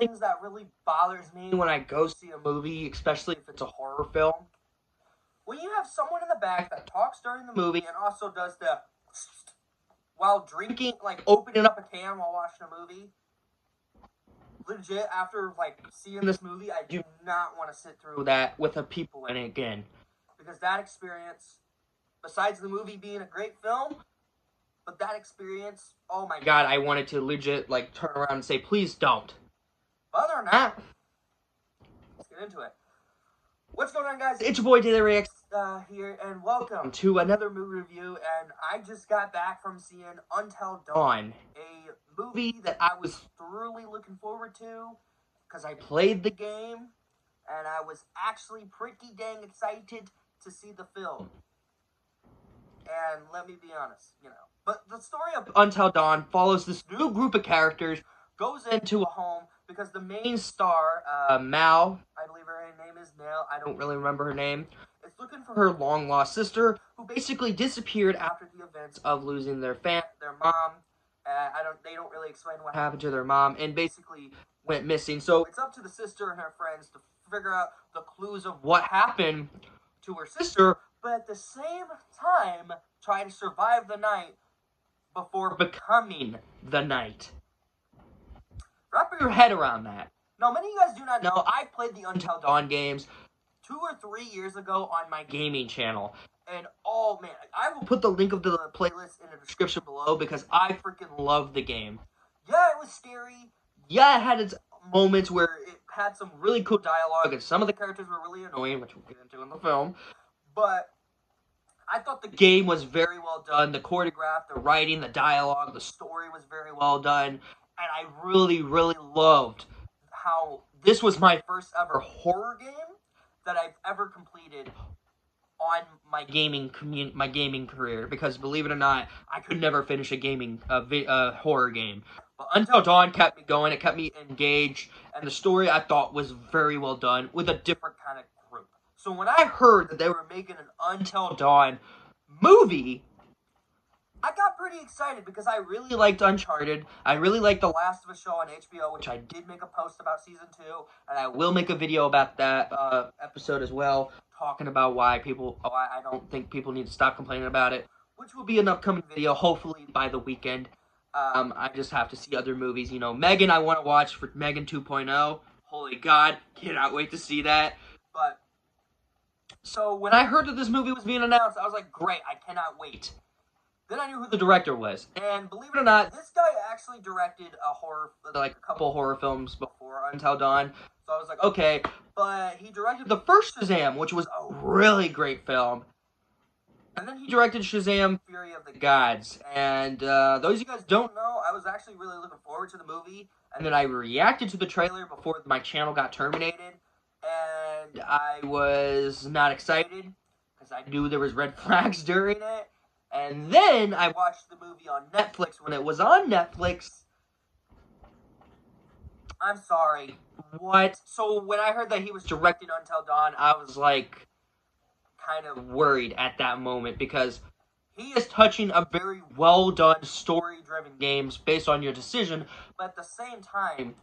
things that really bothers me when I go see a movie, especially if it's a horror film. When you have someone in the back that talks during the movie and also does the while drinking, like opening up a can while watching a movie. Legit, after like seeing this movie, I do not want to sit through that with the people in it again. Because that experience, besides the movie being a great film, but that experience, oh my god, I wanted to legit like turn around and say, please don't. But other than that, let's get into it. What's going on, guys? It's your boy Daily Reacts here, and welcome to another movie review. And I just got back from seeing Until Dawn, a movie that I was thoroughly looking forward to because I played the game, and I was actually pretty dang excited to see the film. And let me be honest, But the story of Until Dawn follows this new group of characters, goes into a home, because the main star, Mal, I believe her name is Mal, I don't really remember her name, is looking for her long-lost sister, who basically disappeared after the events of losing their mom. They don't really explain what happened to their mom, and basically went missing. So it's up to the sister and her friends to figure out the clues of what happened to her sister, but at the same time, try to survive the night before becoming the night. Wrap your head around that. Now, many of you guys do not know, I played the Until Dawn games 2 or 3 years ago on my gaming channel. And, oh man, I will put the link of the playlist in the description below because I freaking love the game. Yeah, it was scary. Yeah, it had its moments where it had some really cool dialogue and some of the characters were really annoying, which we'll get into in the film. But I thought the game was very well done. The choreograph, the writing, the dialogue, the story was very well done. And I really, really loved how this was my first ever horror game that I've ever completed on my gaming career. Because believe it or not, I could never finish a horror game. But Until Dawn kept me going. It kept me engaged. And the story I thought was very well done with a different kind of group. So when I heard that they were making an Until Dawn movie, I got pretty excited because I really liked Uncharted. I really liked The Last of Us show on HBO, which I did make a post about Season 2, and I will make a video about that episode as well, talking about why I don't think people need to stop complaining about it, which will be an upcoming video, hopefully by the weekend. I just have to see other movies. Megan I want to watch for Megan 2.0. Holy God, cannot wait to see that. But, so when I heard that this movie was being announced, I was like, great, I cannot wait. Then I knew who the director was, and believe it or not, this guy actually directed a couple horror films before Until Dawn, so I was like, okay, but he directed the first Shazam, which was a really great film, and then he directed Shazam! Fury of the Gods, and those of you guys don't know, I was actually really looking forward to the movie, and then I reacted to the trailer before my channel got terminated, and I was not excited, because I knew there was red flags during it. And then I watched the movie on Netflix when it was on Netflix. I'm sorry. What? So when I heard that he was directing Until Dawn, I was like kind of worried at that moment because he is touching a very well done story-driven games based on your decision, but at the same time,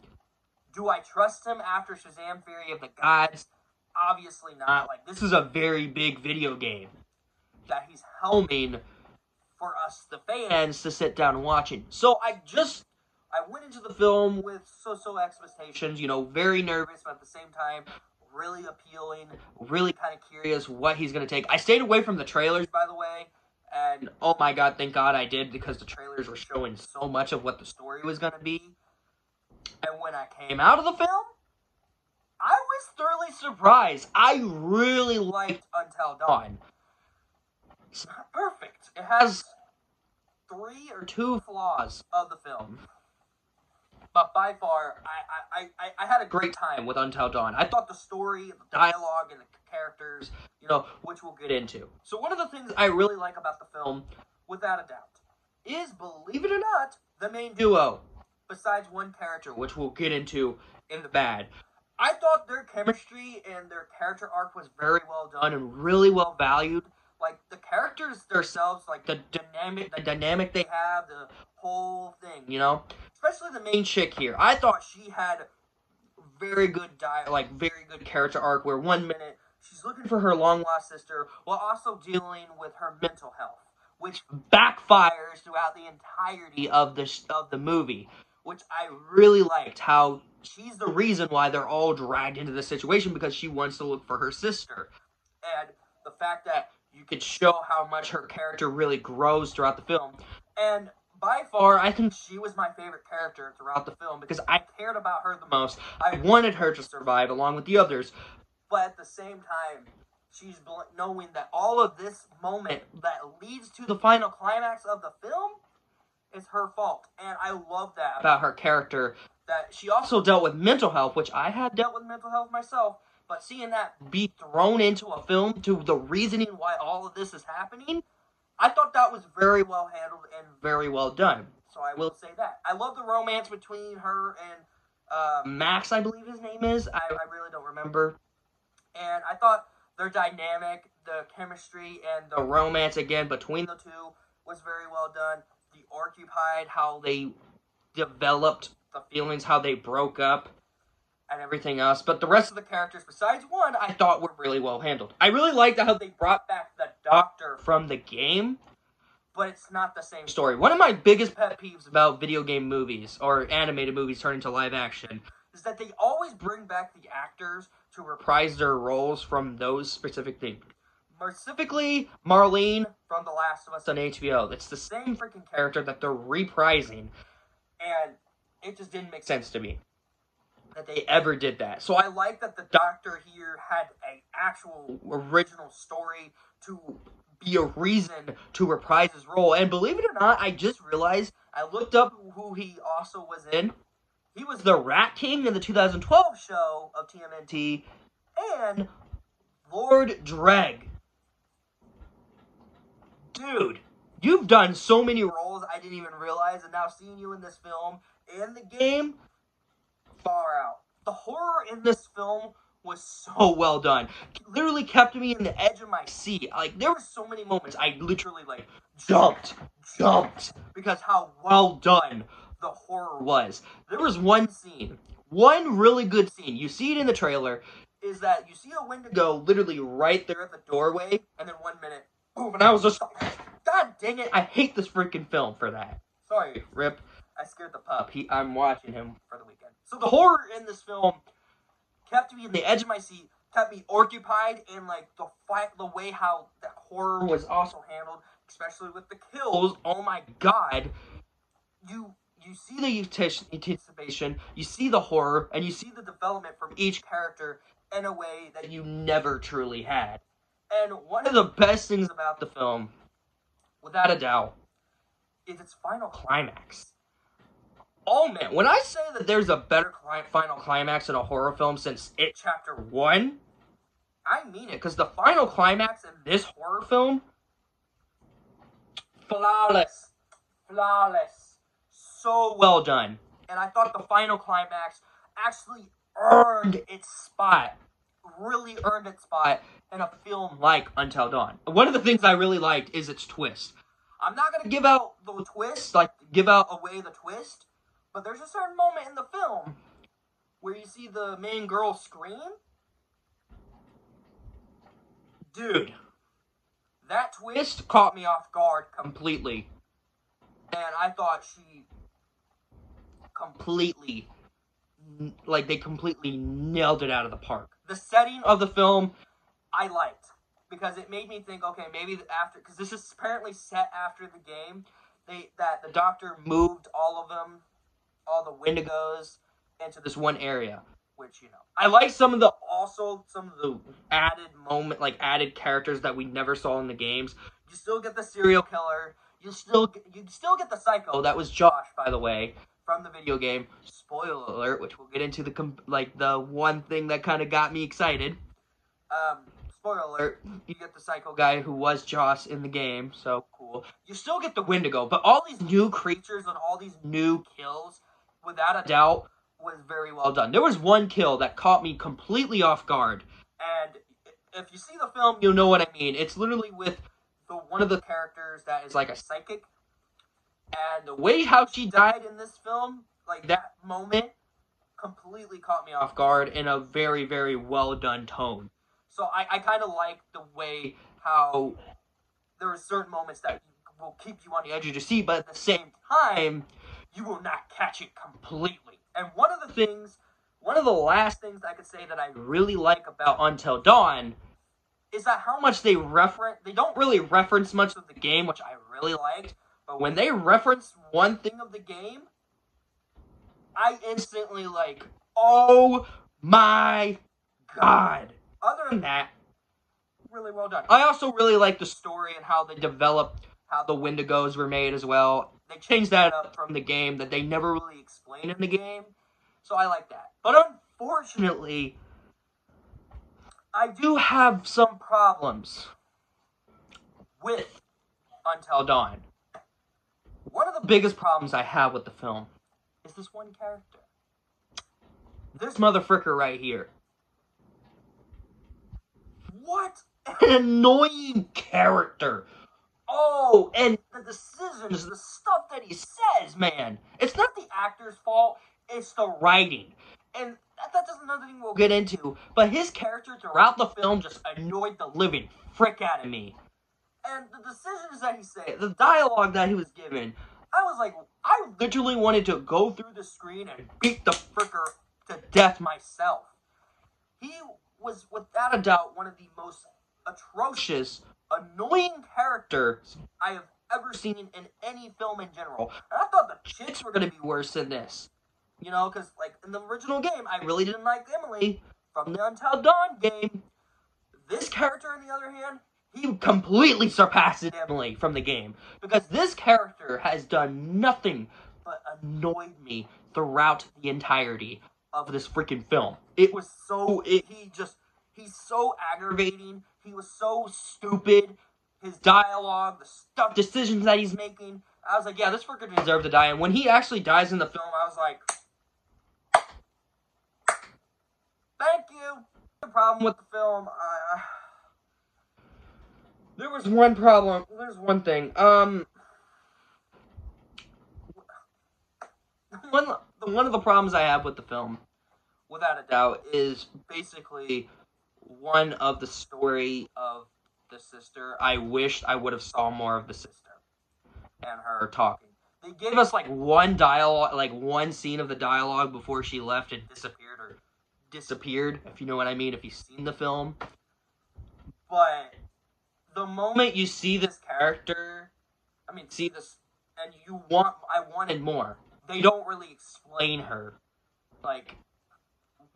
do I trust him after Shazam! Fury of the Gods? Obviously not. Like, this is a very big video game that he's helming for us, the fans, to sit down and watching. So I went into the film with so expectations, very nervous, but at the same time, really appealing, really kind of curious what he's going to take. I stayed away from the trailers, by the way, and oh my God, thank God I did, because the trailers were showing so much of what the story was going to be. And when I came out of the film, I was thoroughly surprised. I really liked Until Dawn. It's not perfect. It has 3 or 2 flaws of the film. But by far, I had a great time with Until Dawn. I thought the story, the dialogue, and the characters, which we'll get into. So one of the things I really like about the film, without a doubt, is, believe it or not, the main duo. Besides one character, which we'll get into in the bad. I thought their chemistry and their character arc was very well done and really well valued. Like, the characters themselves, like, the dynamic they have, the whole thing, Especially the main chick here. I thought she had very good very good character arc where one minute she's looking for her long lost sister while also dealing with her mental health, which backfires throughout the entirety of the movie, which I really liked. How she's the reason why they're all dragged into this situation because she wants to look for her sister, and the fact that you could show how much her character really grows throughout the film. And by far, I think she was my favorite character throughout the film because I cared about her the most. I wanted her to survive along with the others, but at the same time, she's knowing that all of this moment that leads to the final climax of the film is her fault. And I love that about her character, that she also dealt with mental health, which I have dealt with mental health myself, but seeing that be thrown into a film to the reasoning why all of this is happening, I thought that was very well handled and very well done. So I will say that. I love the romance between her and Max, I believe his name is. I really don't remember. And I thought their dynamic, the chemistry, and the romance, again, between the two was very well done. The Occupied, how they developed the feelings, how they broke up, and everything else. But the rest of the characters, besides one, I thought were really well handled. I really liked how they brought back the Doctor from the game, but it's not the same story. One of my biggest pet peeves about video game movies, or animated movies turning to live action, is that they always bring back the actors to reprise their roles from those specific things. Specifically, Marlene from The Last of Us on HBO. It's the same freaking character that they're reprising, and it just didn't make sense to me that they ever did that. So I like that the Doctor here had an actual original story to be a reason to reprise his role. And believe it or not, I just realized, I looked up who he also was in. He was the Rat King in the 2012 show of TMNT, and Lord Dreg. Dude, you've done so many roles I didn't even realize, and now seeing you in this film and the game, far out. The horror in this film was so well done. It literally kept me in the edge of my seat. Like, there were so many moments I literally, jumped, because how well done the horror was. There was one scene, one really good scene, you see it in the trailer, is that you see a Wendigo literally right there at the doorway, and then 1 minute, boom, and I was just like, God dang it, I hate this freaking film for that. Sorry, Rip. I scared the pup. I'm watching him for the weekend. So the horror in this film kept me in the edge of my seat, kept me occupied, and the way how that horror was also handled, especially with the kills. Oh my God, you see the anticipation, you see the horror, and you see the development from each character in a way that you never truly had. And one of the best things about the film, without a doubt, is its final climax. Oh man, when I say that there's a better final climax in a horror film since It Chapter 1, I mean it, because the final climax in this horror film, flawless, so well done. And I thought the final climax actually really earned its spot in a film like Until Dawn. One of the things I really liked is its twist. I'm not going to give out the twist, give away the twist, but there's a certain moment in the film where you see the main girl scream. Dude, that twist caught me off guard completely. And I thought she they completely nailed it out of the park. The setting of the film, I liked, because it made me think, okay, maybe because this is apparently set after the game, that the Doctor moved all the Wendigos into this one area, which, I like some of the added characters that we never saw in the games. You still get the serial killer, you still get the psycho, that was Josh, by the way, from the video game. Spoiler alert, which we'll get into the one thing that kind of got me excited. Spoiler alert, you get the psycho guy who was Joss in the game, so cool. You still get the Wendigo, but all these new creatures and all these new kills, without a doubt, was very well done. There was one kill that caught me completely off guard, and if you see the film, you'll know what I mean. It's literally with one of the characters that is like a psychic, and the way how she died in this film, that moment, completely caught me off guard in a very, very well done tone. So I kind of like the way how there are certain moments that will keep you on the edge of your seat, but at the same time, you will not catch it completely. And one of the last things I could say that I really like about Until Dawn is that how much they don't really reference much of the game, which I really liked, but when they reference one thing of the game, I instantly like, oh my god. Other than that, really well done. I also really like the story and how they developed how the Wendigos were made as well. They changed that up from the game that they never really explained in the game, so I like that. But unfortunately, I do have some problems with Until Dawn. One of the biggest problems I have with the film is this one character. This motherfricker right here. What an annoying character. Oh, and the decisions, the stuff that he says, man. It's not the actor's fault, it's the writing. And that's another thing we'll get into. But his character throughout the film just annoyed the living frick out of me. And the decisions that he said, the dialogue that he was given, I was like, I literally wanted to go through the screen and beat the fricker to death myself. He was, without a doubt, one of the most atrocious, annoying characters I have ever seen in any film in general. And I thought the chicks were going to be worse than this. You know, because, like, in the original game, I really didn't like Emily from the Until Dawn game. This character, on the other hand, he completely surpasses Emily from the game. Because this character has done nothing but annoyed me throughout the entirety of this freaking film. It was so, he's so aggravating. He was so stupid. His dialogue, the decisions that he's making. I was like, yeah, this freaker deserved to die. And when he actually dies in the film, I was like, thank you. The problem with the film, there was one problem. There's one thing. One of the problems I have with the film, without a doubt, is basically one of the story of the sister. I wished I would have saw more of the sister and her talking. They gave us like one dialogue, like one scene of the dialogue before she left and disappeared, if you know what I mean, if you've seen the film. But the moment you see this character, and I wanted more. They don't really explain her. Like,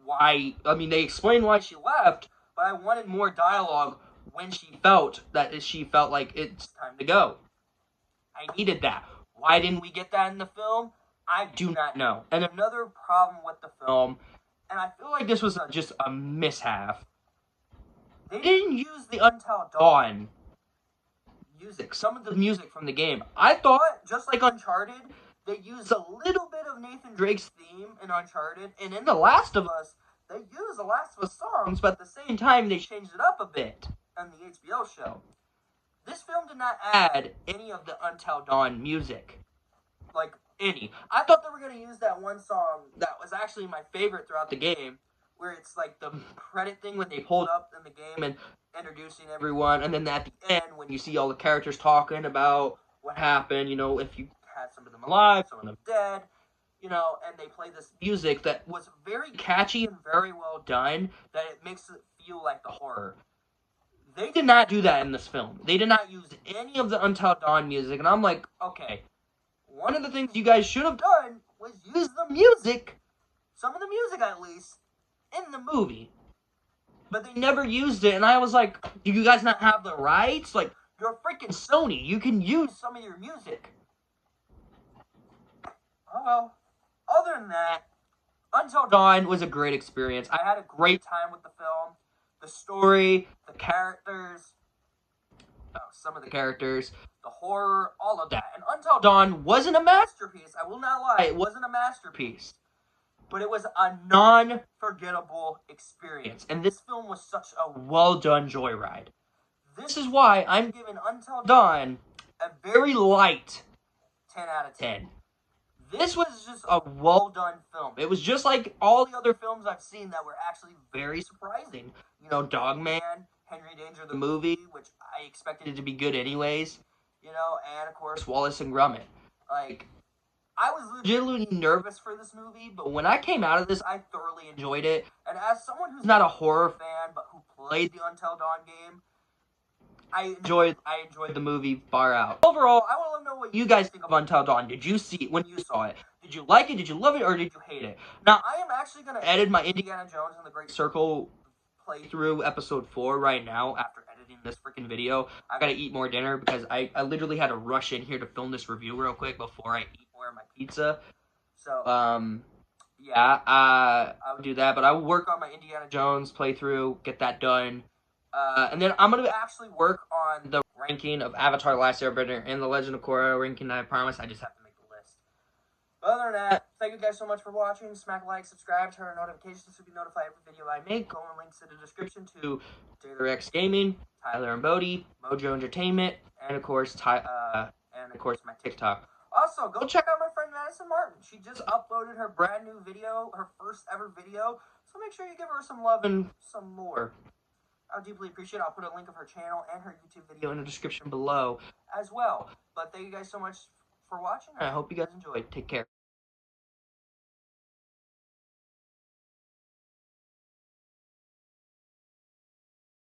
why, they explain why she left, but I wanted more dialogue when she felt like it's time to go. I needed that. Why didn't we get that in the film? I do not know. And another problem with the film, and I feel like this was just a mishap, they didn't use the Until Dawn music, some of the music from the game. I thought, just like Uncharted, they used a little bit of Nathan Drake's theme in Uncharted, and in The Last of Us, they used The Last of Us songs, but at the same time, they changed it up a bit on the HBO show. This film did not add any of the Until Dawn music. Like, any. I thought they were going to use that one song that was actually my favorite throughout the game, where it's like the credit thing when they pulled up in the game and introducing everyone, and then at the end, when you see all the characters talking about what happened, if you had some of them alive, some of them dead, and they play this music that was very catchy and very well done, that it makes it feel like the horror. They did not do that in this film. They did not use any of the Until Dawn music, and I'm like, okay, one of the things you guys should have done was use the music, some of the music at least, in the movie. But they never used it, and I was like, do you guys not have the rights? Like, you're freaking Sony. You can use some of your music. Oh well. Other than that, Until Dawn was a great experience. I had a great time with the film. The story, the characters, some of the characters, the horror, all of that. And Until Dawn wasn't a masterpiece. I will not lie, it wasn't a masterpiece. But it was a non-forgettable experience. And this film was such a well-done joyride. This is why I'm giving Until Dawn a very light 10 out of 10. this was just a well-done film. It was just like all the other films I've seen that were actually very surprising. You know, Dogman, Henry Danger the movie, which I expected it to be good anyways. You know, and of course, Wallace and Gromit. Like, I was legitimately nervous for this movie, but when I came out of this, I thoroughly enjoyed it. And as someone who's not a horror fan, but who played the Until Dawn game, I enjoyed the movie far out. Overall, I want to know what you guys think of Until Dawn. Did you see it when you saw it? Did you like it? Did you love it? Or did you hate it? Now, I am actually going to edit my Indiana Jones and the Great Circle playthrough episode 4 right now after editing this freaking video. I gotta eat more dinner because I literally had to rush in here to film this review real quick before I eat more of my pizza. So, yeah, I would do that, but I will work on my Indiana Jones playthrough, get that done. And then I'm going to actually work on the ranking of Avatar: Last Airbender and The Legend of Korra ranking. I promise. I just have to make the list. But other than that, thank you guys so much for watching. Smack a like, subscribe, turn on notifications to be notified every video I make. Go on links in the description to Taylor X Gaming, Tyler and Bodie, Mojo Entertainment, and of course, my TikTok. Also, go check out my friend Madison Martin. She just uploaded her brand new video, her first ever video. So make sure you give her some love and some more. I would deeply appreciate it. I'll put a link of her channel and her YouTube video in the description below as well. But thank you guys so much for watching. I hope you guys enjoyed. Take care.